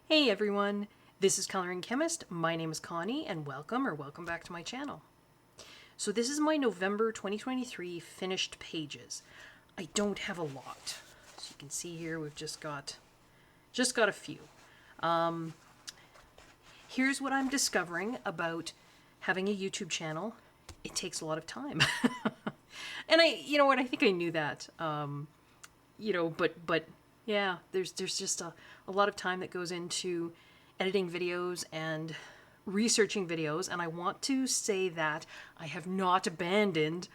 Hey everyone, this is Coloring Chemist. My name is Connie and welcome back to my channel. So this is my November 2023 finished pages. I don't have a lot. As you can see here, we've just got a few. Here's what I'm discovering about having a YouTube channel. It takes a lot of time. And you know what, I think I knew that. But yeah, there's just a lot of time that goes into editing videos and researching videos, and I want to say that I have not abandoned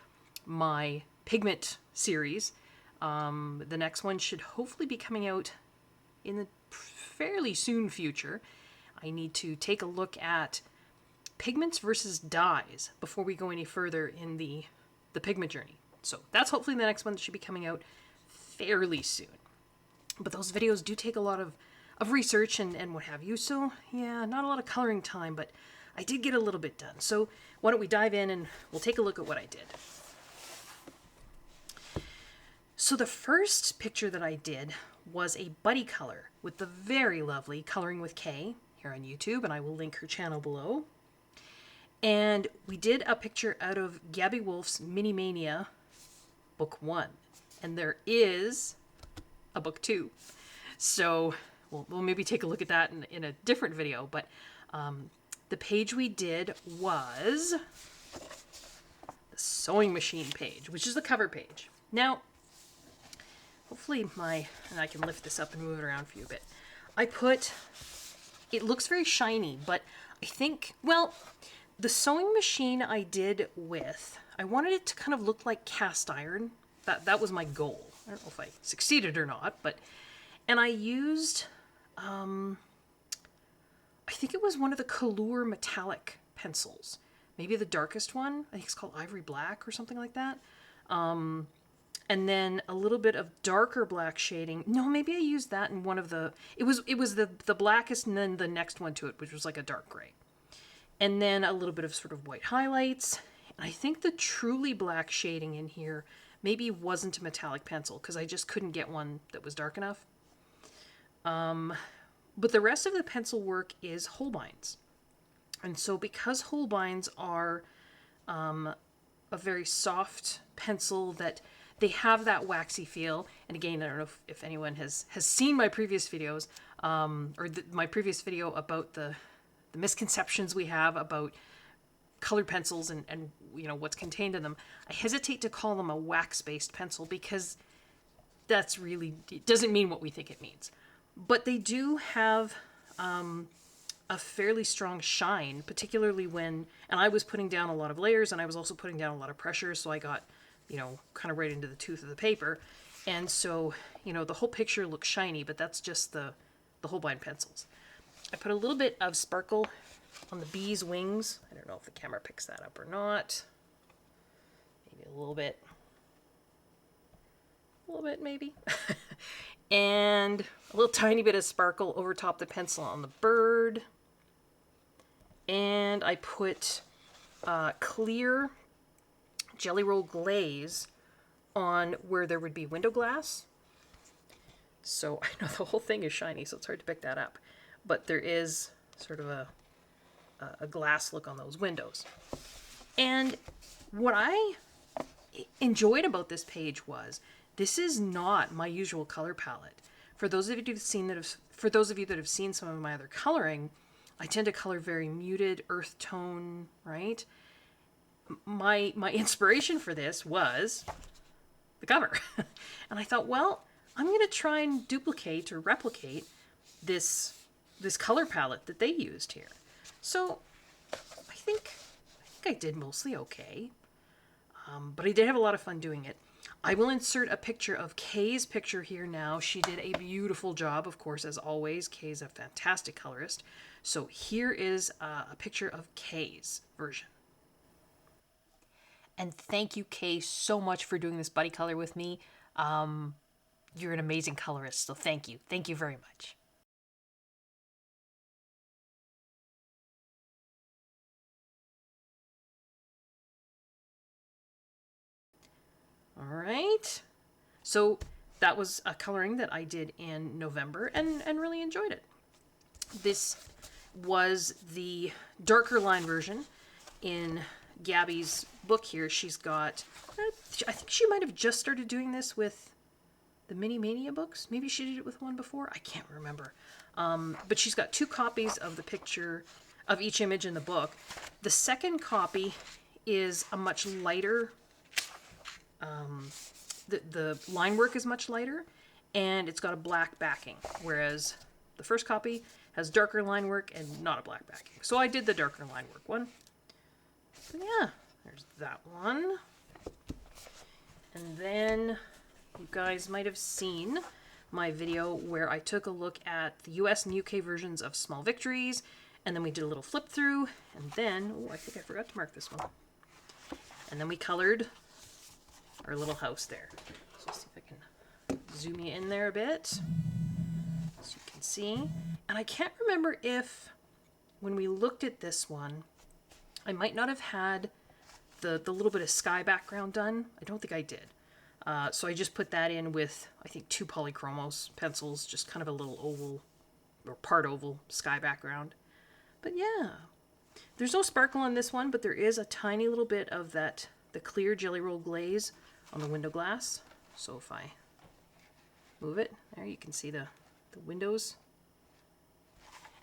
my pigment series. The next one should hopefully be coming out in the fairly soon future. I need to take a look at pigments versus dyes before we go any further in the pigment journey. So that's hopefully the next one that should be coming out fairly soon. But those videos do take a lot of research and what have you. So yeah, not a lot of coloring time, but I did get a little bit done. So why don't we dive in and we'll take a look at what I did. So the first picture that I did was a buddy color with the very lovely Coloring with Kay here on YouTube, and I will link her channel below. And we did a picture out of Gabby Wolf's Mini Mania book 1. And there is a book 2. So we'll maybe take a look at that in a different video. But the page we did was the sewing machine page, which is the cover page. Now, hopefully and I can lift this up and move it around for you a bit. It looks very shiny, but I think, well, the sewing machine I did with, I wanted it to kind of look like cast iron. That was my goal. I don't know if I succeeded or not, and I used, I think it was one of the Color metallic pencils. Maybe the darkest one. I think it's called Ivory Black or something like that. And then a little bit of darker black shading. No, maybe I used that in one of the, it was the blackest and then the next one to it, which was like a dark gray. And then a little bit of sort of white highlights. And I think the truly black shading in here maybe wasn't a metallic pencil because I just couldn't get one that was dark enough. But the rest of the pencil work is Holbein's. And so because Holbein's are a very soft pencil that they have that waxy feel, and again, I don't know if anyone has seen my previous videos, my previous video about the misconceptions we have about colored pencils and you know what's contained in them. I hesitate to call them a wax-based pencil because that's really, it doesn't mean what we think it means. But they do have a fairly strong shine, particularly when, and I was putting down a lot of layers and I was also putting down a lot of pressure, so I got, you know, kind of right into the tooth of the paper. And so, you know, the whole picture looks shiny, but that's just the Holbein pencils. I put a little bit of sparkle on the bee's wings. I don't know if the camera picks that up or not. Maybe a little bit. A little bit, maybe. And a little tiny bit of sparkle over top the pencil on the bird. And I put clear Jelly Roll glaze on where there would be window glass. So I know the whole thing is shiny, so it's hard to pick that up. But there is sort of a glass look on those windows. And what I enjoyed about this page was, this is not my usual color palette. For those of you that have seen some of my other coloring, I tend to color very muted earth tone, right? My inspiration for this was the cover. And I thought, well, I'm going to try and duplicate or replicate this color palette that they used here. So I think I did mostly okay. But I did have a lot of fun doing it. I will insert a picture of Kay's picture here now. She did a beautiful job, of course, as always. Kay's a fantastic colorist. So here is a picture of Kay's version. And thank you, Kay, so much for doing this buddy color with me. You're an amazing colorist, so thank you. Thank you very much. All right. So that was a coloring that I did in November and really enjoyed it. This was the darker line version. In Gabby's book here, she's got, I think she might have just started doing this with the Mini Mania books. Maybe she did it with one before. I can't remember. But she's got 2 copies of the picture of each image in the book. The second copy is a much lighter, the line work is much lighter, and it's got a black backing, whereas the first copy has darker line work and not a black backing. So I did the darker line work one. So yeah, there's that one. And then you guys might have seen my video where I took a look at the US and UK versions of Small Victories, and then we did a little flip through, and then, oh, I think I forgot to mark this one. And then we colored our little house there. So let's see if I can zoom you in there a bit, so you can see. And I can't remember if, when we looked at this one, I might not have had the little bit of sky background done. I don't think I did. So I just put that in with, I think, 2 polychromos pencils, just kind of a little oval, or part oval, sky background. But yeah, there's no sparkle on this one, but there is a tiny little bit of that, the clear Jelly Roll glaze on the window glass. So if I move it, there you can see the windows.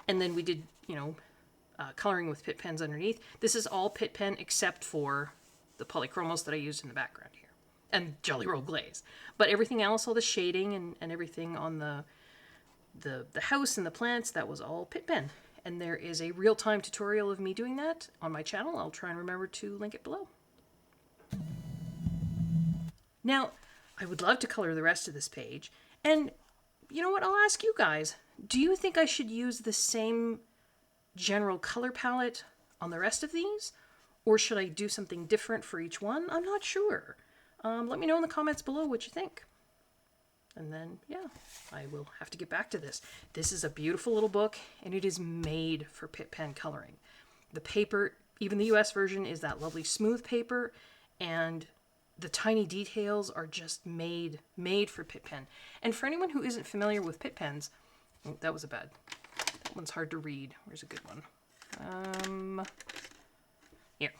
And then we did, you know, coloring with Pitt pens underneath. This is all Pitt pen except for the polychromos that I used in the background here. And Jelly Roll glaze. But everything else, all the shading and everything on the house and the plants, that was all Pitt pen. And there is a real-time tutorial of me doing that on my channel. I'll try and remember to link it below. Now, I would love to color the rest of this page. And you know what? I'll ask you guys. Do you think I should use the same general color palette on the rest of these? Or should I do something different for each one? I'm not sure. Let me know in the comments below what you think. And then, yeah, I will have to get back to this. This is a beautiful little book, and it is made for Pitt pen coloring. The paper, even the US version, is that lovely smooth paper, and the tiny details are just made for Pitt pen. And for anyone who isn't familiar with Pitt pens, oh, that was a bad. That one's hard to read. Where's a good one? Here.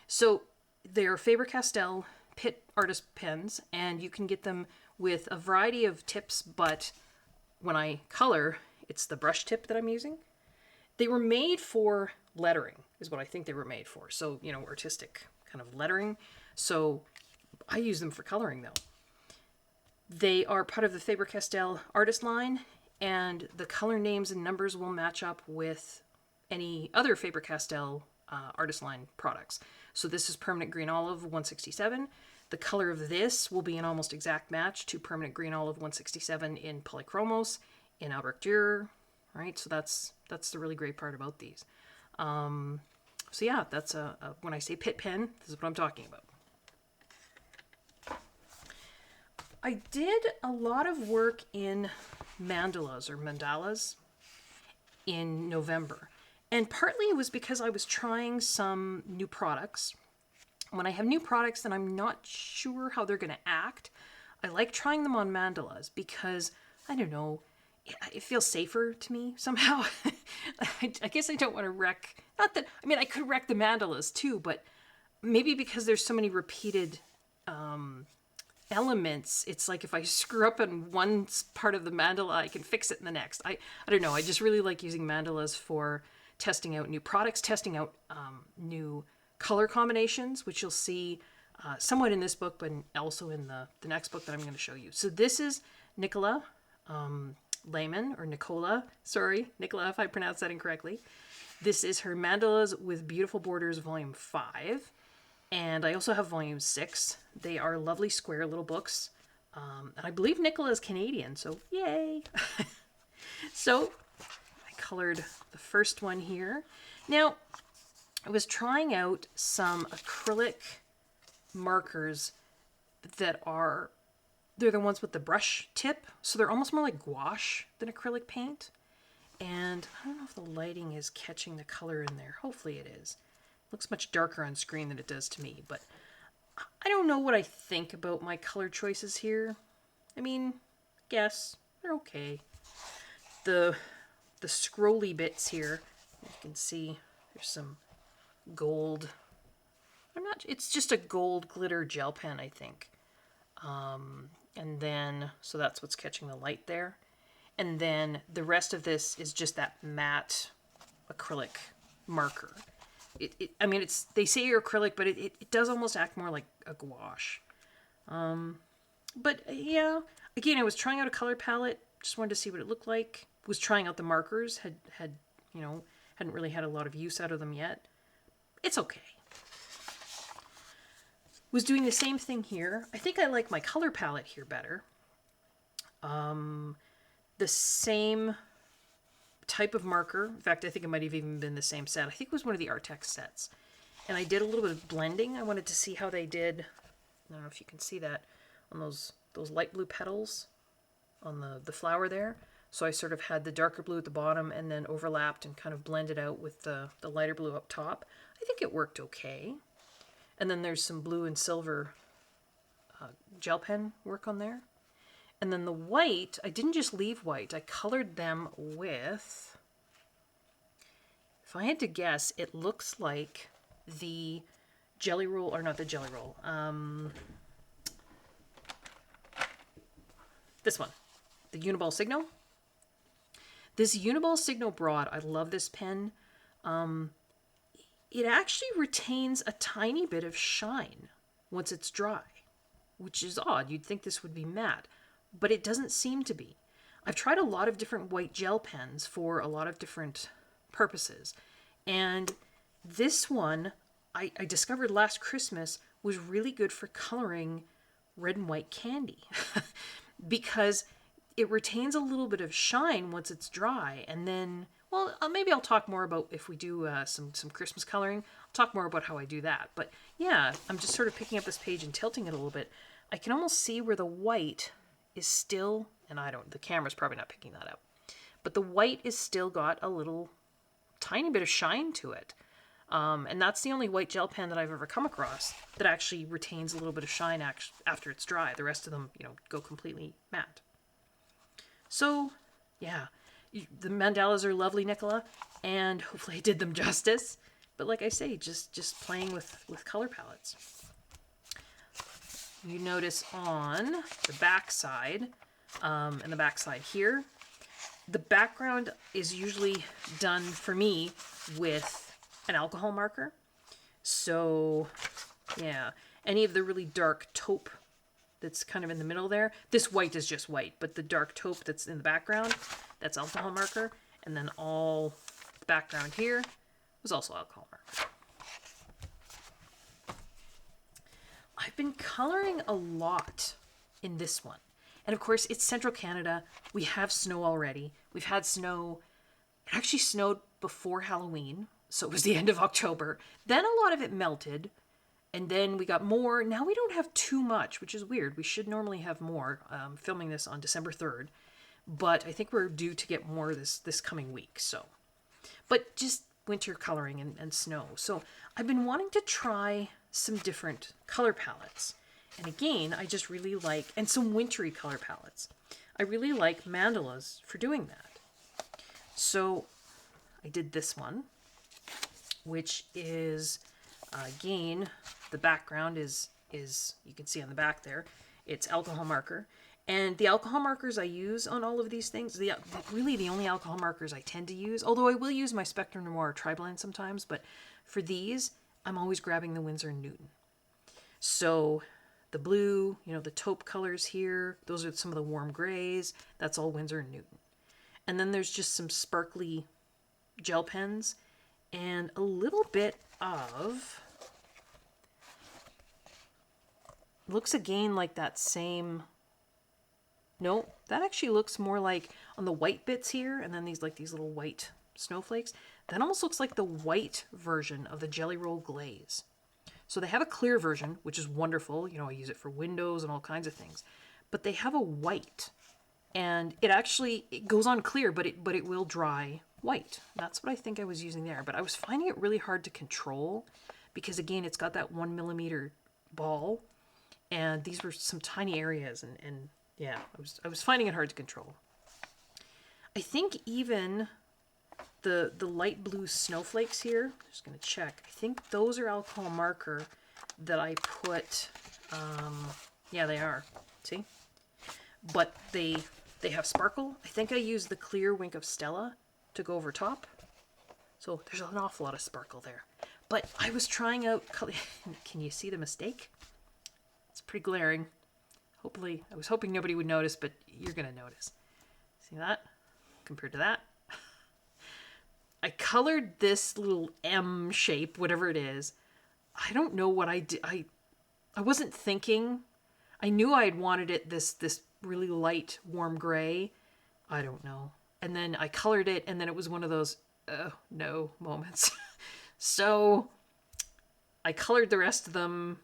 So they're Faber Castell Pitt artist pens, and you can get them with a variety of tips, but when I color, it's the brush tip that I'm using. They were made for lettering, is what I think they were made for. So, you know, artistic kind of lettering. So I use them for coloring, though. They are part of the Faber Castell artist line, and the color names and numbers will match up with any other Faber Castell artist line products. So this is Permanent Green Olive 167. The color of this will be an almost exact match to Permanent Green Olive 167 in Polychromos, in Albrecht Dürer, right? So that's the really great part about these. So yeah, that's when I say Pitt pen, this is what I'm talking about. I did a lot of work in mandalas in November. And partly it was because I was trying some new products. When I have new products that I'm not sure how they're going to act, I like trying them on mandalas because, I don't know, it feels safer to me somehow. I guess I don't want to wreck, not that, I mean, I could wreck the mandalas too, but maybe because there's so many repeated elements, it's like if I screw up in one part of the mandala, I can fix it in the next. I don't know, I just really like using mandalas for testing out new products, testing out new color combinations, which you'll see somewhat in this book, but also in the next book that I'm going to show you. So this is Nicola Lehmann, or Nicola, sorry, Nicola, if I pronounced that incorrectly. This is her Mandalas with Beautiful Borders, Volume 5. And I also have Volume 6. They are lovely square little books. And I believe Nicola is Canadian, so yay! So I colored the first one here. Now, I was trying out some acrylic markers that are, they're the ones with the brush tip, so they're almost more like gouache than acrylic paint. And I don't know if the lighting is catching the color in there. Hopefully it is. It looks much darker on screen than it does to me, but I don't know what I think about my color choices here. I mean, I guess they're okay. The the scrolly bits here. You can see there's some gold. It's just a gold glitter gel pen, I think. And then, so that's what's catching the light there. And then the rest of this is just that matte acrylic marker. I mean, they say acrylic, but it does almost act more like a gouache. But yeah, again, I was trying out a color palette, just wanted to see what it looked like. Was trying out the markers, hadn't really had a lot of use out of them yet. It's okay. Was doing the same thing here. I think I like my color palette here better. The same type of marker. In fact, I think it might have even been the same set. I think it was one of the Artex sets. And I did a little bit of blending. I wanted to see how they did. I don't know if you can see that on those light blue petals on the flower there. So I sort of had the darker blue at the bottom and then overlapped and kind of blended out with the lighter blue up top. I think it worked okay. And then there's some blue and silver gel pen work on there. And then the white, I didn't just leave white. I colored them with, if I had to guess, it looks like the Jelly Roll, or not the Jelly Roll, this one, the Uniball Signo. This Uniball Signo Broad, I love this pen. It actually retains a tiny bit of shine once it's dry, which is odd. You'd think this would be matte, but it doesn't seem to be. I've tried a lot of different white gel pens for a lot of different purposes, and this one I discovered last Christmas was really good for coloring red and white candy because it retains a little bit of shine once it's dry, and then, well, maybe I'll talk more about if we do some Christmas coloring. I'll talk more about how I do that. But yeah, I'm just sort of picking up this page and tilting it a little bit. I can almost see where the white is still, and the camera's probably not picking that up, but the white is still got a little tiny bit of shine to it. And that's the only white gel pen that I've ever come across that actually retains a little bit of shine after it's dry. The rest of them, go completely matte. So, yeah, the mandalas are lovely, Nicola, and hopefully I did them justice. But like I say, just playing with color palettes. You notice on the back side, and the back side here, the background is usually done for me with an alcohol marker. So, yeah, any of the really dark taupe that's kind of in the middle there. This white is just white, but the dark taupe that's in the background, that's alcohol marker. And then all the background here was also alcohol marker. I've been coloring a lot in this one. And of course, it's Central Canada. We have snow already. We've had snow. It actually snowed before Halloween, so it was the end of October. Then a lot of it melted. And then we got more. Now we don't have too much, which is weird. We should normally have more. Filming this on December 3rd. But I think we're due to get more this coming week. So, but just winter coloring and snow. So I've been wanting to try some different color palettes. And again, I just really like, and some wintry color palettes. I really like mandalas for doing that. So I did this one, which is, again, the background is you can see on the back there, it's alcohol marker. And the alcohol markers I use on all of these things, really the only alcohol markers I tend to use, although I will use my Spectrum Noir Tri-Blend sometimes, but for these, I'm always grabbing the Winsor & Newton. So the blue, the taupe colors here, those are some of the warm grays, that's all Winsor & Newton. And then there's just some sparkly gel pens and a little bit of, looks again like that same, no, that actually looks more like on the white bits here, and then these little white snowflakes. That almost looks like the white version of the Jelly Roll Glaze. So they have a clear version, which is wonderful. I use it for windows and all kinds of things. But they have a white, and it goes on clear, but it will dry white. That's what I think I was using there. But I was finding it really hard to control because, again, it's got that 1mm ball, and these were some tiny areas, and yeah, I was finding it hard to control. I think even the light blue snowflakes here, I'm just going to check. I think those are alcohol marker that I put, yeah, they are. See? But they have sparkle. I think I used the clear Wink of Stella to go over top. So there's an awful lot of sparkle there. But I was trying out color. Can you see the mistake? It's pretty glaring. Hopefully, I was hoping nobody would notice, but you're going to notice. See that? Compared to that. I colored this little M shape, whatever it is. I don't know what I did. I wasn't thinking. I knew I had wanted it this really light, warm gray. I don't know. And then I colored it, and then it was one of those, oh, no moments. So I colored the rest of them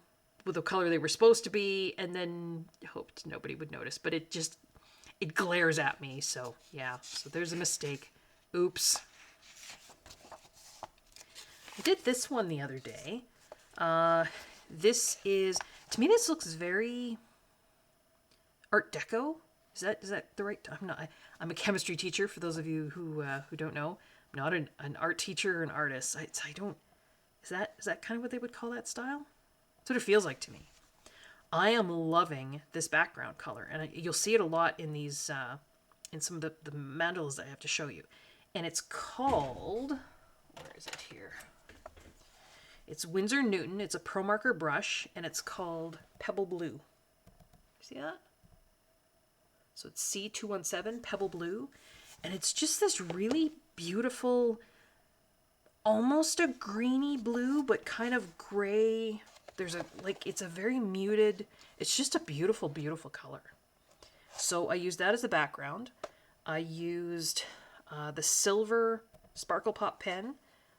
with the color they were supposed to be, and then hoped nobody would notice. But it glares at me, so yeah. So there's a mistake. Oops. I did this one the other day. This is, to me, this looks very Art Deco. Is that the right? I'm a chemistry teacher. For those of you who don't know, I'm not an art teacher or an artist. I don't. Is that kind of what they would call that style? That's what it feels like to me. I am loving this background color, and you'll see it a lot in these in some of the mandalas that I have to show you. And it's called, where is it here? It's Winsor Newton. It's a Pro Marker brush, and it's called Pebble Blue. See that? So it's C217 Pebble Blue, and it's just this really beautiful, almost a greeny blue, but kind of gray. There's it's a very muted, it's just a beautiful, beautiful color. So I used that as the background. I used the silver Sparkle Pop pen,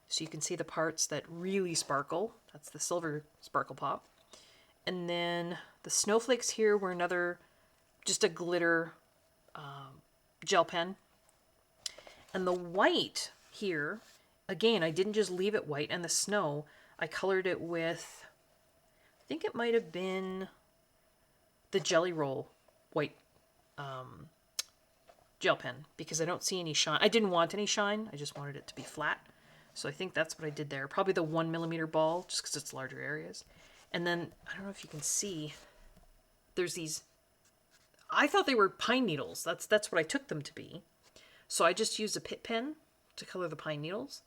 so you can see the parts that really sparkle. That's the silver Sparkle Pop. And then the snowflakes here were just a glitter gel pen. And the white here, again, I didn't just leave it white. And the snow, I colored it with, I think it might have been the Jelly Roll white gel pen, because I don't see any shine. I didn't want any shine. I just wanted it to be flat. So I think that's what I did there. Probably the 1mm ball, just because it's larger areas. And then, I don't know if you can see, there's these, I thought they were pine needles. That's what I took them to be. So I just used a Pitt pen to color the pine needles.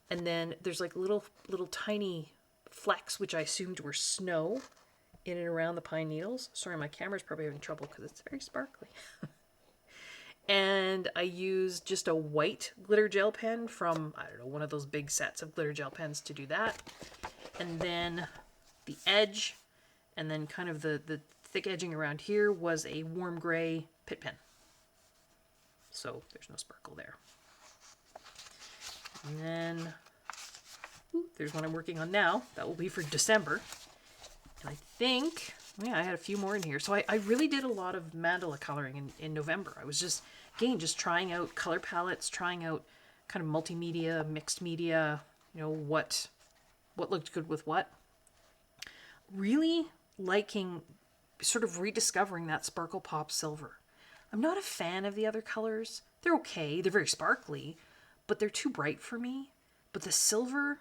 And then there's like little tiny flecks, which I assumed were snow, in and around the pine needles. Sorry, my camera's probably having trouble because it's very sparkly. And I used just a white glitter gel pen from, I don't know, one of those big sets of glitter gel pens to do that. And then the edge, and then kind of the thick edging around here was a warm gray Pitt pen. So there's no sparkle there. And then, there's one I'm working on now. That will be for December. And I think, yeah, I had a few more in here. So I really did a lot of mandala coloring in November. I was just trying out color palettes, trying out kind of multimedia, mixed media, what looked good with what. Really liking, sort of rediscovering that Sparkle Pop silver. I'm not a fan of the other colors. They're okay. They're very sparkly, but they're too bright for me. But the silver,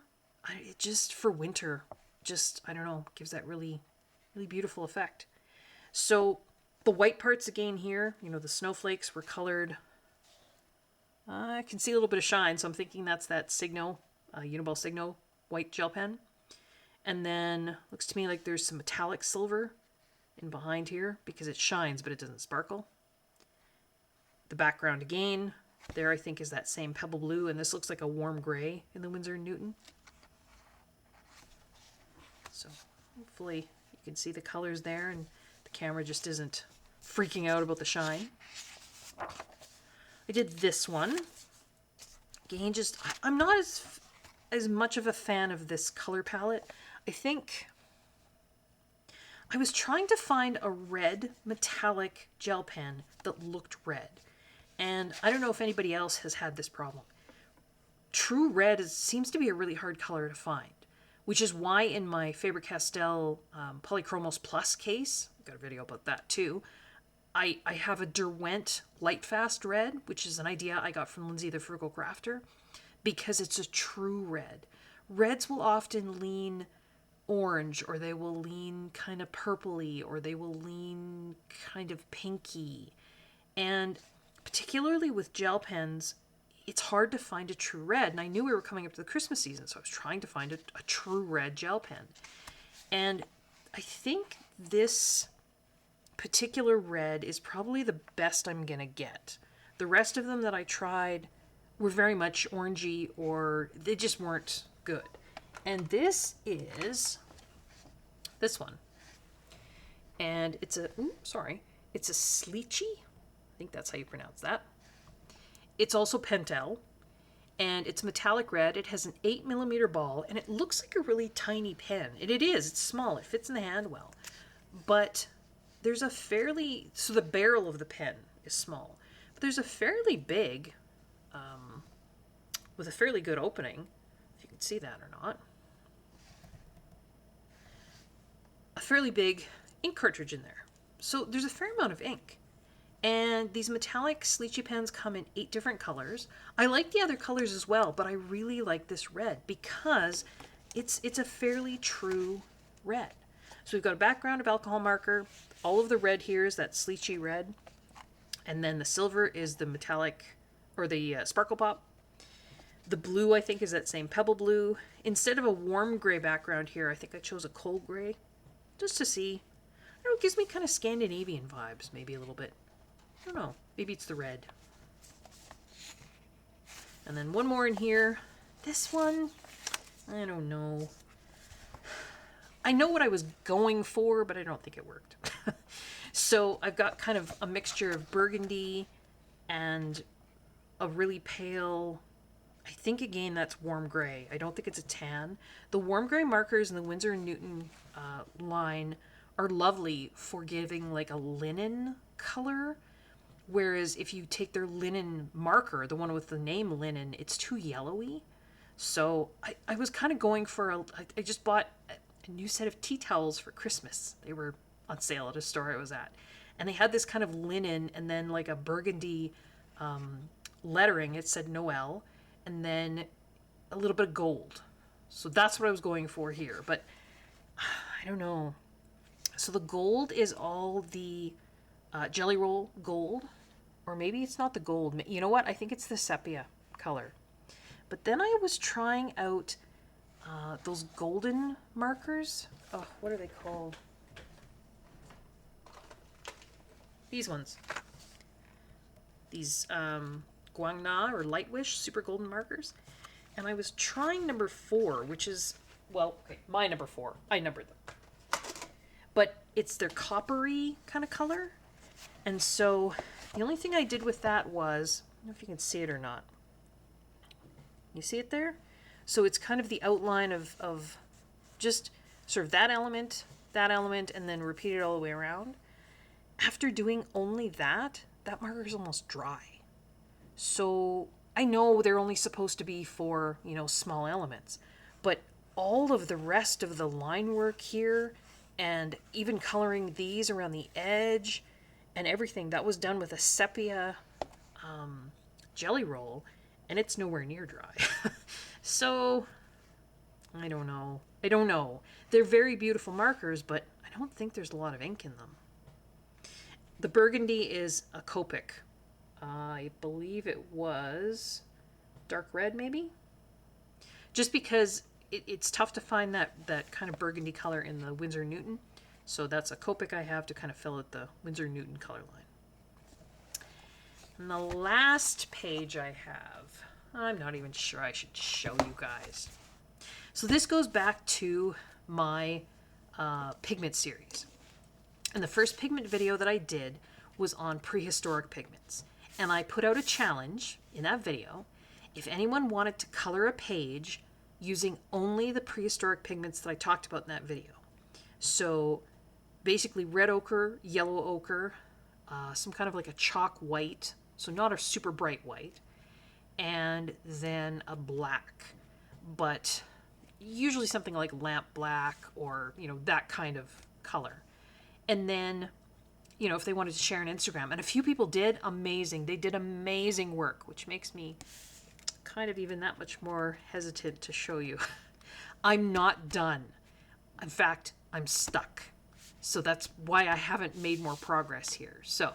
it just, for winter, just, I don't know, gives that really, really beautiful effect. So the white parts again here, the snowflakes were colored. I can see a little bit of shine, so I'm thinking that's that Signo, Uniball Signo white gel pen. And then looks to me like there's some metallic silver in behind here because it shines, but it doesn't sparkle. The background again, there I think is that same Pebble Blue, and this looks like a warm gray in the Winsor & Newton. So hopefully you can see the colors there, and the camera just isn't freaking out about the shine. I did this one. Again, just, I'm not as much of a fan of this color palette. I think I was trying to find a red metallic gel pen that looked red. And I don't know if anybody else has had this problem. True red seems to be a really hard color to find, which is why in my Faber Castell Polychromos Plus case, I've got a video about that too, I have a Derwent Light Fast red, which is an idea I got from Lindsay the Frugal Crafter, because it's a true red. Reds will often lean orange, or they will lean kind of purpley, or they will lean kind of pinky. And particularly with gel pens, it's hard to find a true red. And I knew we were coming up to the Christmas season, so I was trying to find a true red gel pen. And I think this particular red is probably the best I'm gonna get. The rest of them that I tried were very much orangey, or they just weren't good. And this is this one. And it's a, it's a Sleechy. I think that's how you pronounce that. It's also Pentel, and it's metallic red. It has an 8mm ball, and it looks like a really tiny pen. And it is, it's small, it fits in the hand well. But there's a fairly, so the barrel of the pen is small, but there's a fairly big, with a fairly good opening, if you can see that or not, a fairly big ink cartridge in there. So there's a fair amount of ink. And these metallic Sleechy pens come in 8 different colors. I like the other colors as well, but I really like this red because it's a fairly true red. So we've got a background of alcohol marker. All of the red here is that Sleechy red. And then the silver is the metallic, or the sparkle pop. The blue, I think, is that same pebble blue. Instead of a warm gray background here, I think I chose a cold gray. Just to see. I don't know, it gives me kind of Scandinavian vibes, maybe a little bit. I don't know. Maybe it's the red. And then one more in here. This one, I don't know. I know what I was going for, but I don't think it worked. So I've got kind of a mixture of burgundy and a really pale, I think again that's warm gray. I don't think it's a tan. The warm gray markers in the Winsor & Newton line are lovely for giving like a linen color. Whereas if you take their linen marker, the one with the name linen, it's too yellowy. So I was kind of going for I just bought a new set of tea towels for Christmas. They were on sale at a store I was at. And they had this kind of linen and then like a burgundy lettering. It said Noel. And then a little bit of gold. So that's what I was going for here. But I don't know. So the gold is all the Jelly Roll gold. Or maybe it's not the gold. You know what? I think it's the sepia color. But then I was trying out those golden markers. Oh, what are they called? These ones. These Guangna or Light Wish super golden markers. And I was trying number 4, which is, well, okay, my number 4. I numbered them. But it's their coppery kind of color. And so the only thing I did with that was, I don't know if you can see it or not. You see it there? So it's kind of the outline of just sort of that element, and then repeat it all the way around. After doing only that marker is almost dry. So I know they're only supposed to be for, you know, small elements, but all of the rest of the line work here and even coloring these around the edge and everything, that was done with a sepia Jelly Roll, and it's nowhere near dry. So I don't know. They're very beautiful markers, but I don't think there's a lot of ink in them. The burgundy is a Copic. I believe it was dark red, maybe? Just because it's tough to find that kind of burgundy color in the Winsor & Newton. So that's a Copic I have to kind of fill out the Winsor & Newton color line. And the last page I have, I'm not even sure I should show you guys. So this goes back to my pigment series. And the first pigment video that I did was on prehistoric pigments. And I put out a challenge in that video. If anyone wanted to color a page using only the prehistoric pigments that I talked about in that video. So basically red ochre, yellow ochre, some kind of like a chalk white, so not a super bright white, and then a black, but usually something like lamp black or, you know, that kind of color. And then you know, if they wanted to share on Instagram. And a few people did. Amazing. They did amazing work, which makes me kind of even that much more hesitant to show you. I'm not done. In fact, I'm stuck. So that's why I haven't made more progress here. So,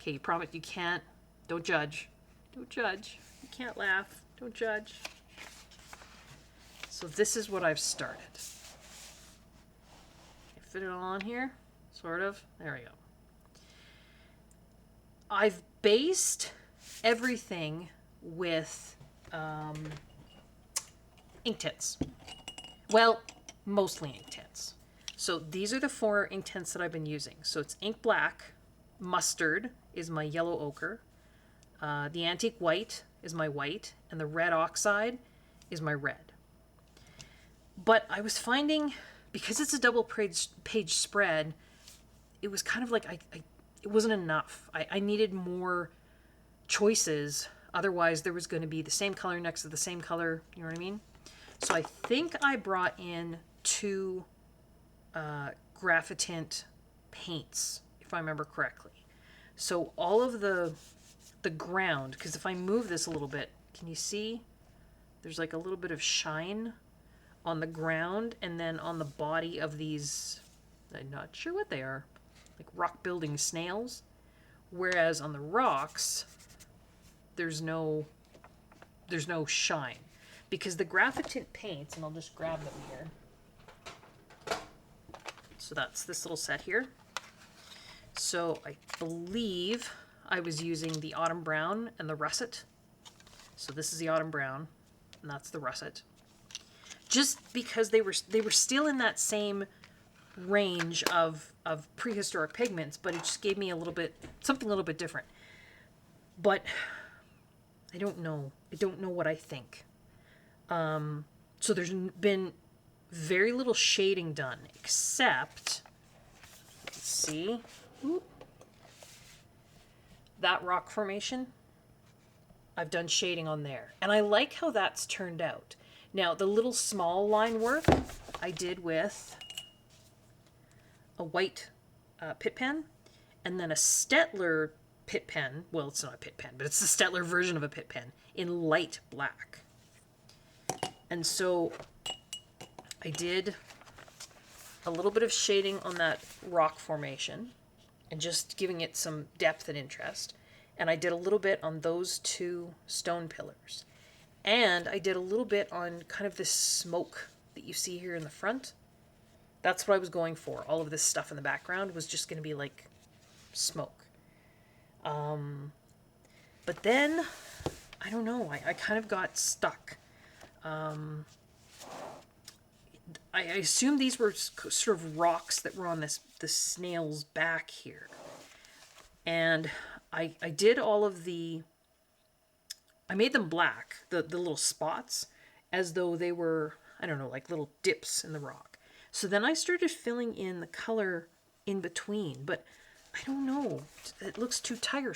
okay, you promise you can't. Don't judge. Don't judge. You can't laugh. Don't judge. So this is what I've started. Fit it all on here, sort of. There we go. I've based everything with ink tints. Well, mostly ink tints. So these are the 4 ink tints that I've been using. So it's ink black, mustard is my yellow ochre, the antique white is my white, and the red oxide is my red. But I was finding, because it's a double page spread, it was kind of like it wasn't enough. I needed more choices. Otherwise, there was going to be the same color next to the same color. You know what I mean? So I think I brought in 2 graphitint paints, if I remember correctly. So all of the ground, because if I move this a little bit, can you see? There's like a little bit of shine on the ground and then on the body of these, I'm not sure what they are, like rock building snails. Whereas on the rocks, there's no shine. Because the graphitint paints, and I'll just grab them here. So that's this little set here. So I believe I was using the autumn brown and the russet. So this is the autumn brown, and that's the russet. Just because they were still in that same range of prehistoric pigments, but it just gave me something a little bit different. But I don't know. I don't know what I think. So there's been very little shading done, except, let's see, that rock formation. I've done shading on there, and I like how that's turned out. Now, the little small line work I did with a white Pitt pen, and then a Stettler Pitt pen. Well, it's not a Pitt pen, but it's the Stettler version of a Pitt pen in light black. And so I did a little bit of shading on that rock formation and just giving it some depth and interest. And I did a little bit on those 2 stone pillars. And I did a little bit on kind of this smoke that you see here in the front. That's what I was going for. All of this stuff in the background was just going to be like smoke. But then, I don't know, I kind of got stuck. I assume these were sort of rocks that were on the snail's back here. And I did all of I made them black, the little spots, as though they were, I don't know, like little dips in the rock. So then I started filling in the color in between, but I don't know. It looks too tiger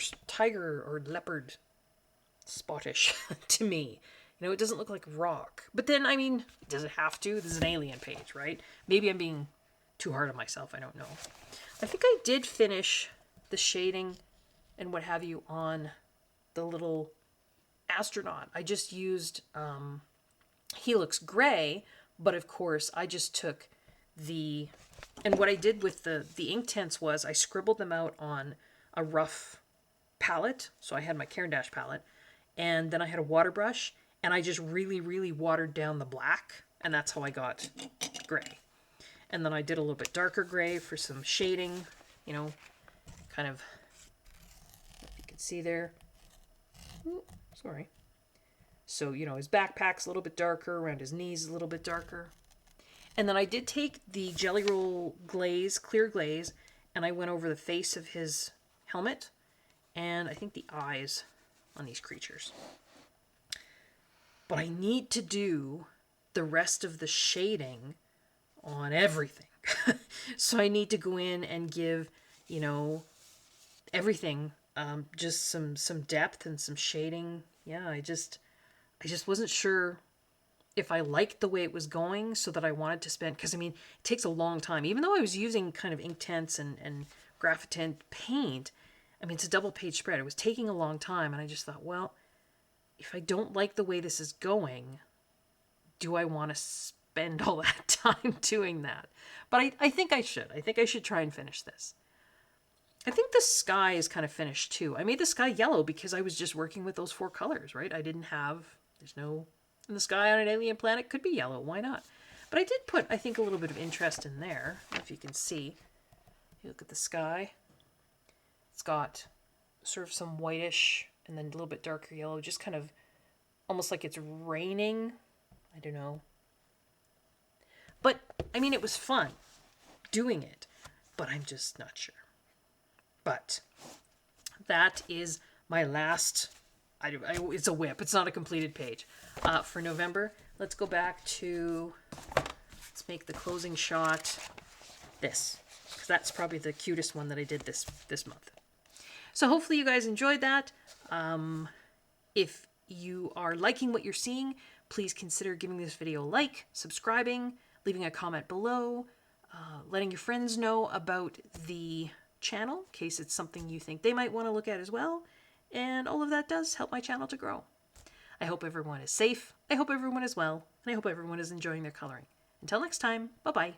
or leopard spottish to me. You know, it doesn't look like rock. But then, I mean, does it have to? This is an alien page, right? Maybe I'm being too hard on myself. I don't know. I think I did finish the shading and what have you on the little astronaut. I just used Helix Gray, but of course I just took and what I did with the ink tints was I scribbled them out on a rough palette. So I had my Caran d'Ache palette, and then I had a water brush, and I just really, really watered down the black, and that's how I got gray. And then I did a little bit darker gray for some shading, you know, kind of, if you can see there. Ooh, sorry. So, you know, his backpack's a little bit darker, around his knees a little bit darker. And then I did take the Jelly Roll glaze, clear glaze, and I went over the face of his helmet, and I think the eyes on these creatures. But I need to do the rest of the shading on everything. So I need to go in and give, you know, everything just some depth and some shading. Yeah, I just wasn't sure if I liked the way it was going, so that I wanted to spend, because I mean, it takes a long time. Even though I was using kind of ink tints and Graphitin paint. I mean, it's a double page spread. It was taking a long time, and I just thought, well, if I don't like the way this is going, do I want to spend all that time doing that? But I think I should. I think I should try and finish this. I think the sky is kind of finished too. I made the sky yellow because I was just working with those 4 colors, right? There's no, and the sky on an alien planet could be yellow. Why not? But I did put, I think, a little bit of interest in there. I don't know if you can see. You look at the sky. It's got sort of some whitish and then a little bit darker yellow, just kind of almost like it's raining. I don't know. But, I mean, it was fun doing it, but I'm just not sure. But that is my last, it's a WIP. It's not a completed page for November. Let's go back to, let's make the closing shot this, because that's probably the cutest one that I did this month. So hopefully you guys enjoyed that. If you are liking what you're seeing, please consider giving this video a like, subscribing, leaving a comment below, letting your friends know about the channel in case it's something you think they might want to look at as well. And all of that does help my channel to grow. I hope everyone is safe, I hope everyone is well, and I hope everyone is enjoying their coloring. Until next time, bye-bye.